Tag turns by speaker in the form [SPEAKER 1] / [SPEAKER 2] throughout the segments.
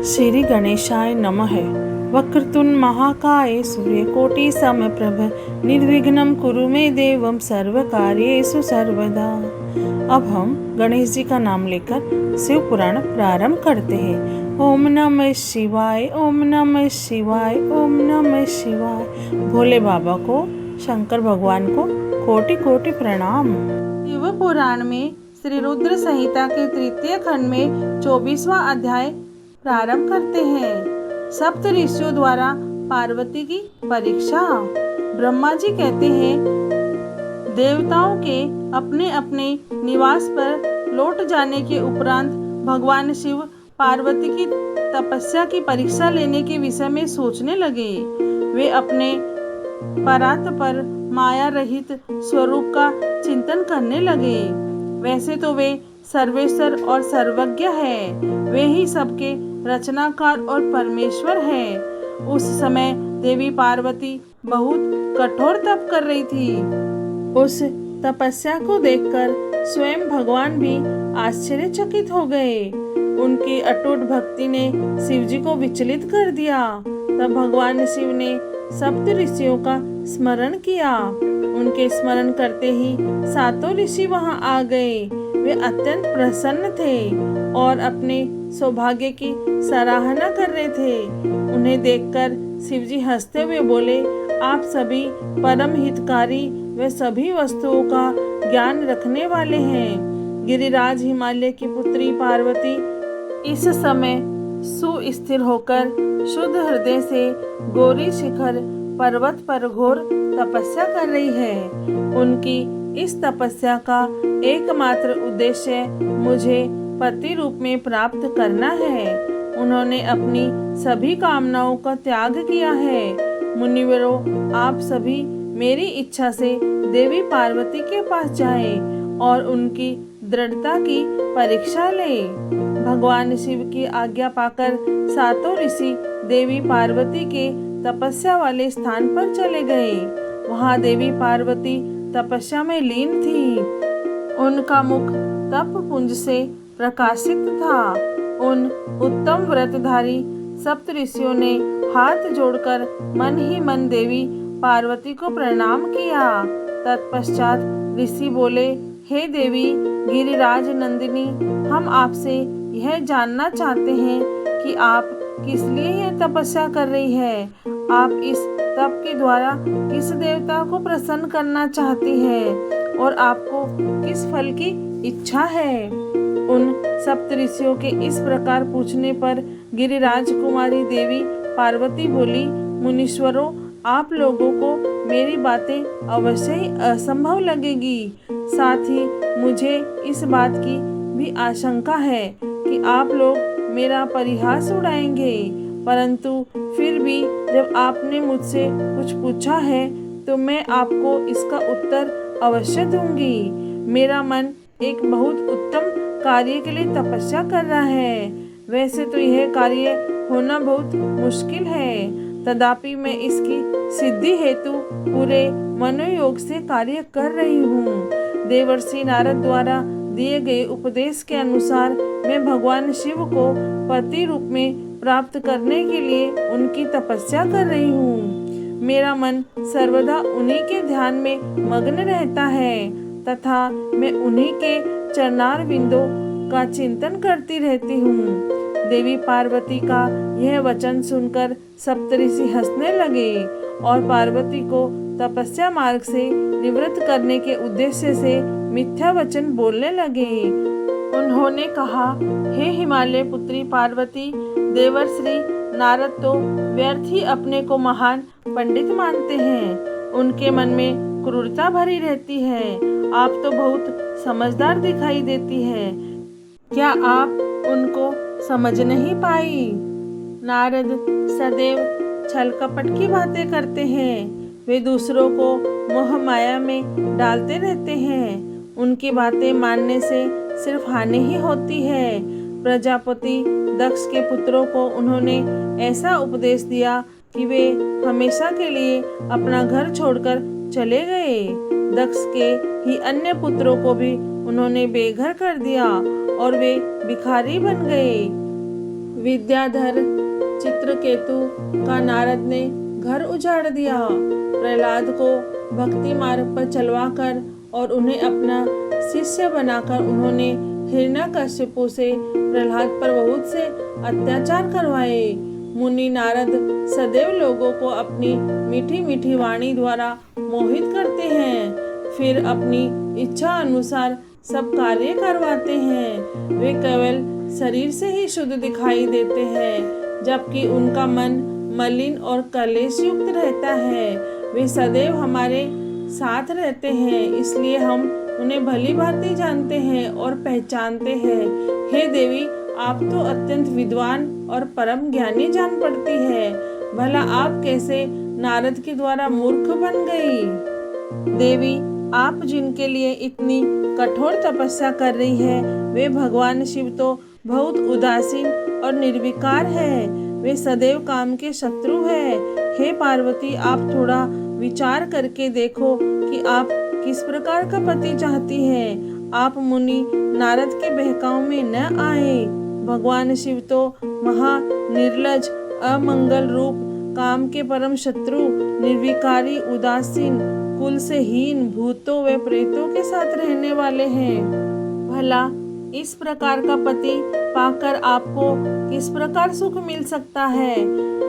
[SPEAKER 1] श्री गणेशाय नमः। वक्रतुंड महाकाय सूर्यकोटि समप्रभ निर्विघ्नं कुरु मे देवं सर्वकार्येषु सर्वदा। अब हम गणेश जी का नाम लेकर शिव पुराण प्रारंभ करते हैं। ओम नमः शिवाय, ओम नमः शिवाय, ओम नमः शिवाय। भोले बाबा को, शंकर भगवान को कोटि कोटि प्रणाम। शिव पुराण में श्री रुद्र संहिता के तृतीय खंड में 24वां अध्याय प्रारंभ करते हैं। सप्त ऋषियों द्वारा पार्वती की परीक्षा। ब्रह्मा जी कहते हैं, देवताओं के अपने अपने निवास पर लौट जाने के उपरांत भगवान शिव पार्वती की तपस्या की परीक्षा लेने के विषय में सोचने लगे। वे अपने परात्पर माया रहित स्वरूप का चिंतन करने लगे। वैसे तो वे सर्वेश्वर और सर्वज्ञ है, वे ही सबके रचनाकार और परमेश्वर है। उस समय देवी पार्वती बहुत कठोर तप कर रही थी। उस तपस्या को देखकर स्वयं भगवान भी आश्चर्यचकित हो गए। उनकी अटूट भक्ति ने शिव जी को विचलित कर दिया। तब भगवान शिव ने सप्त ऋषियों का स्मरण किया। उनके स्मरण करते ही सातों ऋषि वहां आ गए। वे अत्यंत प्रसन्न थे और अपने सौभाग्य की सराहना कर रहे थे। उन्हें देखकर शिव जी हंसते हुए बोले, आप सभी परम हितकारी व सभी वस्तुओं का ज्ञान रखने वाले हैं। गिरिराज हिमालय की पुत्री पार्वती इस समय सुस्थिर होकर शुद्ध हृदय से गौरी शिखर पर्वत पर घोर तपस्या कर रही है। उनकी इस तपस्या का एकमात्र उद्देश्य मुझे पति रूप में प्राप्त करना है। उन्होंने अपनी सभी कामनाओं का त्याग किया है। मुनिवरों, आप सभी मेरी इच्छा से देवी पार्वती के पास जाएं और उनकी दृढ़ता की परीक्षा लें। भगवान शिव की आज्ञा पाकर सातों ऋषि देवी पार्वती के तपस्या वाले स्थान पर चले गए। वहां देवी पार्वती तपस्या में लीन थी। उनका मुख तप पुंज से प्रकाशित था। उन उत्तम व्रतधारी सप्त ऋषियों ने हाथ जोड़कर मन ही मन देवी पार्वती को प्रणाम किया। तत्पश्चात ऋषि बोले, हे देवी गिरिराज नंदिनी, हम आपसे यह जानना चाहते हैं कि आप किस लिए यह तपस्या कर रही है। आप इस तप के द्वारा किस देवता को प्रसन्न करना चाहती है और आपको किस फल की इच्छा है। उन सप्त ऋषियों के इस प्रकार पूछने पर गिरिराज कुमारी देवी पार्वती बोली, मुनीश्वरों, आप लोगों को मेरी बातें अवश्य ही असंभव लगेगी। साथ ही मुझे इस बात की भी आशंका है कि आप लोग मेरा परिहास उड़ाएंगे, परंतु फिर भी जब आपने मुझसे कुछ पूछा है तो मैं आपको इसका उत्तर अवश्य दूंगी। मेरा मन एक बहुत उत्तम कार्य के लिए तपस्या कर रहा है। वैसे तो यह कार्य होना बहुत मुश्किल है, तथापि मैं इसकी सिद्धि हेतु पूरे मनोयोग से कार्य कर रही हूँ। देवर्षि नारद द्वारा दिए गए उपदेश के अनुसार मैं भगवान शिव को पति रूप में प्राप्त करने के लिए उनकी तपस्या कर रही हूँ। मेरा मन सर्वदा उन्हीं के ध्यान में मग्न रहता है तथा मैं उन्हीं के चरणार बिंदों का चिंतन करती रहती हूँ। देवी पार्वती का यह वचन सुनकर सप्तऋषि हंसने लगे और पार्वती को तपस्या मार्ग से निवृत्त करने के उद्देश्य से मिथ्या वचन बोलने लगे। उन्होंने कहा, हे हिमालय पुत्री पार्वती, देवर्षि नारद तो व्यर्थ ही अपने को महान पंडित मानते हैं। उनके मन में क्रूरता भरी रहती है। आप तो बहुत समझदार दिखाई देती है। क्या आप उनको समझ नहीं पाई? नारद सदैव छल कपट की बातें करते हैं। वे दूसरों को मोह माया में डालते रहते हैं। उनकी बातें मानने से सिर्फ हानि ही होती है। प्रजापति दक्ष के पुत्रों को उन्होंने ऐसा उपदेश दिया कि वे हमेशा के लिए अपना घर छोड़कर चले गए। दक्ष के ही अन्य पुत्रों को भी उन्होंने बेघर कर दिया और वे भिखारी बन गए। विद्याधर चित्रकेतु का नारद ने घर उजाड़ दिया। प्रहलाद को भक्ति मार्ग पर चलवाकर और उन्हें अपना शिष्य बनाकर उन्होंने हिरण्यकश्यपु से प्रहलाद पर बहुत से अत्याचार करवाए। मुनि नारद सदैव लोगों को अपनी मीठी मीठी वाणी द्वारा मोहित करते हैं, फिर अपनी इच्छा अनुसार सब कार्य करवाते हैं। वे केवल शरीर से ही शुद्ध दिखाई देते हैं, जबकि उनका मन मलिन और कलेश युक्त रहता है। वे सदैव हमारे साथ रहते हैं, इसलिए हम उन्हें भली भांति जानते हैं और पहचानते हैं। हे देवी, आप तो अत्यंत विद्वान और परम ज्ञानी जान पड़ती है। भला आप कैसे नारद के द्वारा मूर्ख बन गई? देवी, आप जिनके लिए इतनी कठोर तपस्या कर रही है, वे भगवान शिव तो बहुत उदासीन और निर्विकार है। वे सदैव काम के शत्रु है। हे पार्वती, आप थोड़ा विचार करके देखो कि आप किस प्रकार का पति चाहती हैं। आप मुनि नारद के बहकाव में न आए। भगवान शिव तो महा निर्लज, अमंगल रूप, काम के परम शत्रु, निर्विकारी, उदासीन, कुल से हीन, भूतों व प्रेतों के साथ रहने वाले हैं। भला इस प्रकार का पति पाकर आपको किस प्रकार सुख मिल सकता है?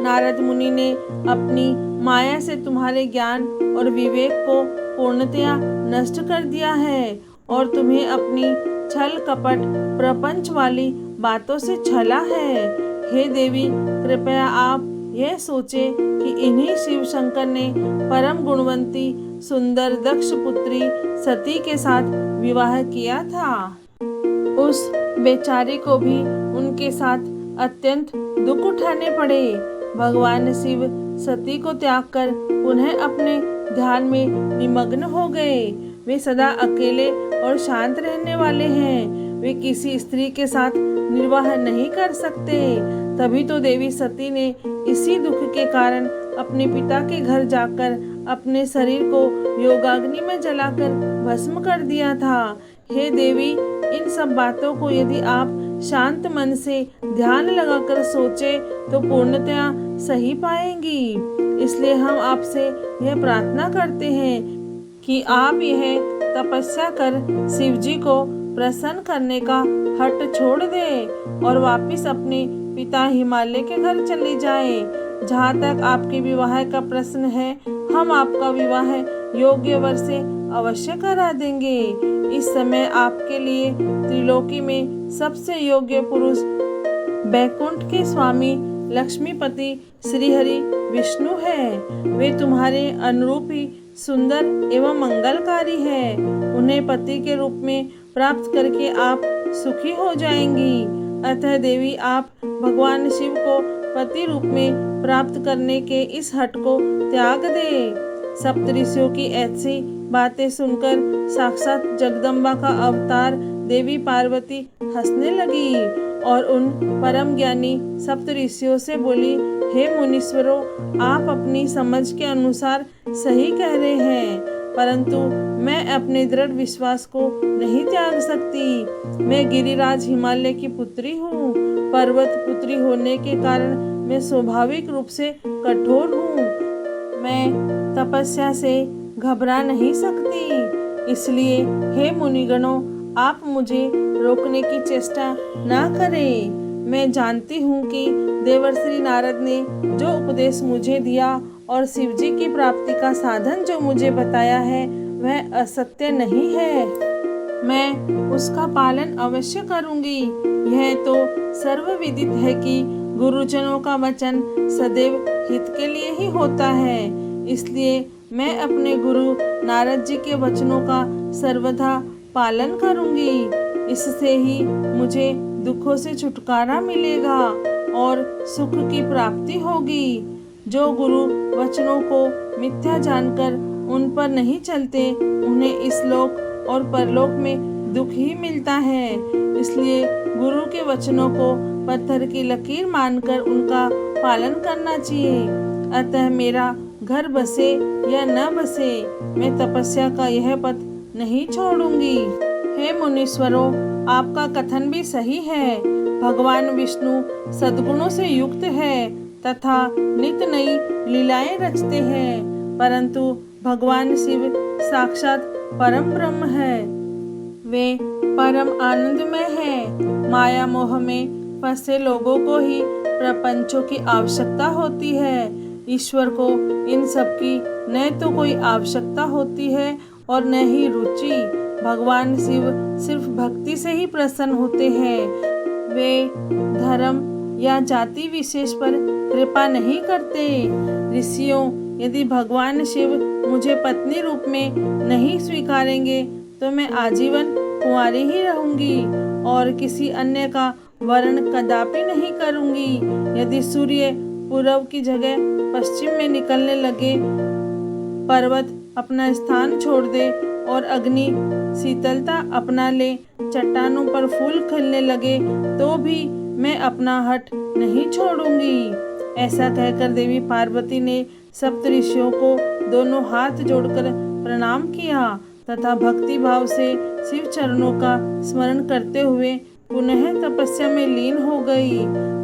[SPEAKER 1] नारद मुनि ने अपनी माया से तुम्हारे ज्ञान और विवेक को पूर्णतया नष्ट कर दिया है और तुम्हें अपनी छल कपट प्रपंच वाली बातों से छला है। हे देवी, कृपया आप यह सोचे कि इन्हीं शिव शंकर ने परम गुणवंती सुंदर दक्ष पुत्री सती के साथ विवाह किया था। उस बेचारी को भी उनके साथ अत्यंत दुख उठाने पड़े। भगवान शिव सती को त्याग कर पुनः अपने ध्यान में निमग्न हो गए। वे सदा अकेले और शांत रहने वाले हैं। वे किसी स्त्री के साथ निर्वाह नहीं कर सकते। तभी तो देवी सती ने इसी दुख के कारण अपने पिता के घर जाकर अपने शरीर को योगाग्नि में जलाकर भस्म कर दिया था। हे देवी, इन सब बातों को यदि आप शांत मन से ध्यान लगाकर सोचे तो पूर्णतया सही पाएंगी। इसलिए हम आपसे यह प्रार्थना करते हैं कि आप यह तपस्या कर शिव जी को प्रसन्न करने का हट छोड़ दें और वापिस अपने पिता हिमालय के घर चली जाएं। जहाँ तक आपके विवाह का प्रश्न है, हम आपका विवाह योग्य वर से अवश्य करा देंगे। इस समय आपके लिए त्रिलोकी में सबसे योग्य पुरुष बैकुंठ के स्वामी लक्ष्मीपति श्रीहरि विष्णु है। वे तुम्हारे अनुरूप ही सुंदर एवं मंगलकारी है। उन्हें पति के रूप में प्राप्त करके आप सुखी हो जाएंगी। अतः देवी, आप भगवान शिव को पति रूप में प्राप्त करने के इस हठ को त्याग दे। सप्तऋषियों की ऐसी बातें सुनकर साक्षात जगदम्बा का अवतार देवी पार्वती हंसने लगी और उन परम ज्ञानी सप्तऋषियों से बोली, हे मुनीश्वरों, आप अपनी समझ के अनुसार सही कह रहे हैं, परंतु मैं अपने दृढ़ विश्वास को नहीं त्याग सकती। मैं गिरिराज हिमालय की पुत्री हूँ। पर्वत पुत्री होने के कारण मैं स्वाभाविक रूप से कठोर हूँ। मैं तपस्या से घबरा नहीं सकती। इसलिए हे मुनिगणों, आप मुझे रोकने की चेष्टा ना करें। मैं जानती हूँ कि देवर्षि नारद ने जो उपदेश मुझे दिया और शिवजी की प्राप्ति का साधन जो मुझे बताया है, वह असत्य नहीं है। मैं उसका पालन अवश्य करूँगी। यह तो सर्वविदित है कि गुरुजनों का वचन सदैव हित के लिए ही होता है। इसलिए मैं अपने गुरु नारद जी के वचनों का सर्वथा पालन करूँगी। इससे ही मुझे दुखों से छुटकारा मिलेगा और सुख की प्राप्ति होगी। जो गुरु वचनों को मिथ्या जानकर उन पर नहीं चलते, उन्हें इस लोक और परलोक में दुख ही मिलता है। इसलिए गुरु के वचनों को पत्थर की लकीर मानकर उनका पालन करना चाहिए। अतः मेरा घर बसे या न बसे, मैं तपस्या का यह पथ नहीं छोड़ूंगी। हे मुनीश्वरों, आपका कथन भी सही है, भगवान विष्णु सद्गुणों से युक्त है तथा नित नई लीलाएं रचते हैं, परंतु भगवान शिव साक्षात परम ब्रह्म है। वे परम आनंदमय है। माया मोह में फंसे लोगों को ही प्रपंचों की आवश्यकता होती है। ईश्वर को इन सब की न तो कोई आवश्यकता होती है और न ही रुचि। भगवान शिव सिर्फ भक्ति से ही प्रसन्न होते हैं। वे धर्म या जाति विशेष पर कृपा नहीं करते। ऋषियों, यदि भगवान शिव मुझे पत्नी रूप में नहीं स्वीकारेंगे तो मैं आजीवन कुंवारी ही रहूंगी और किसी अन्य का वर्ण कदापि नहीं करूंगी। यदि सूर्य पूर्व की जगह पश्चिम में निकलने लगे, पर्वत अपना स्थान छोड़ दे और अग्नि शीतलता अपना ले, चट्टानों पर फूल खिलने लगे, तो भी मैं अपना हठ नहीं छोड़ूंगी। ऐसा कहकर देवी पार्वती ने सप्त ऋषियों को दोनों हाथ जोड़कर प्रणाम किया तथा भक्ति भाव से शिव चरणों का स्मरण करते हुए पुनः तपस्या में लीन हो गई।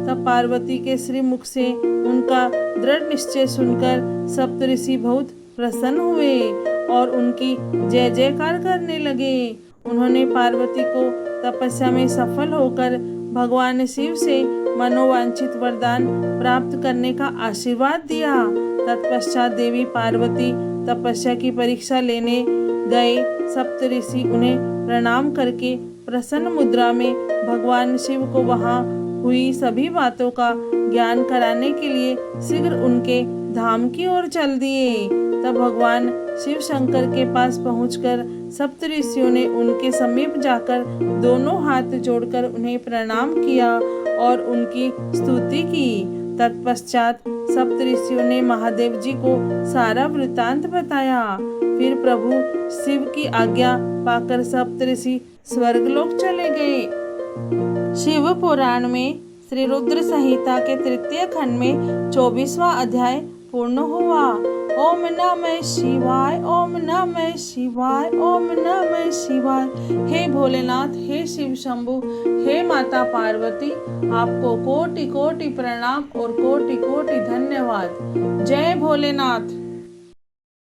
[SPEAKER 1] तब पार्वती के श्री मुख से उनका दृढ़ निश्चय सुनकर सप्त ऋषि बहुत प्रसन्न हुए और उनकी जय जयकार करने लगे। उन्होंने पार्वती को तपस्या में सफल होकर भगवान शिव से मनोवांछित वरदान प्राप्त करने का आशीर्वाद दिया। तत्पश्चात देवी पार्वती तपस्या की परीक्षा लेने गए। सप्त ऋषि उन्हें प्रणाम करके प्रसन्न मुद्रा में भगवान शिव को वहां हुई सभी बातों का ज्ञान कराने के लिए शीघ्र उनके धाम की ओर चल दिए। तब भगवान शिव शंकर के पास पहुंचकर सप्त ऋषियों ने उनके समीप जाकर दोनों हाथ जोड़कर उन्हें प्रणाम किया और उनकी स्तुति की। तत्पश्चात सप्त ऋषियों ने महादेव जी को सारा वृतांत बताया। फिर प्रभु शिव की आज्ञा पाकर सप्त ऋषि स्वर्गलोक चले गए। शिव पुराण में श्री रुद्र संहिता के तृतीय खंड में 24वां अध्याय पूर्ण हुआ। ओम नमः शिवाय, ओम नमः शिवाय, ओम नमः शिवाय। हे भोलेनाथ, हे शिव शंभु, हे माता पार्वती, आपको कोटि कोटि प्रणाम और कोटि कोटि धन्यवाद। जय भोलेनाथ।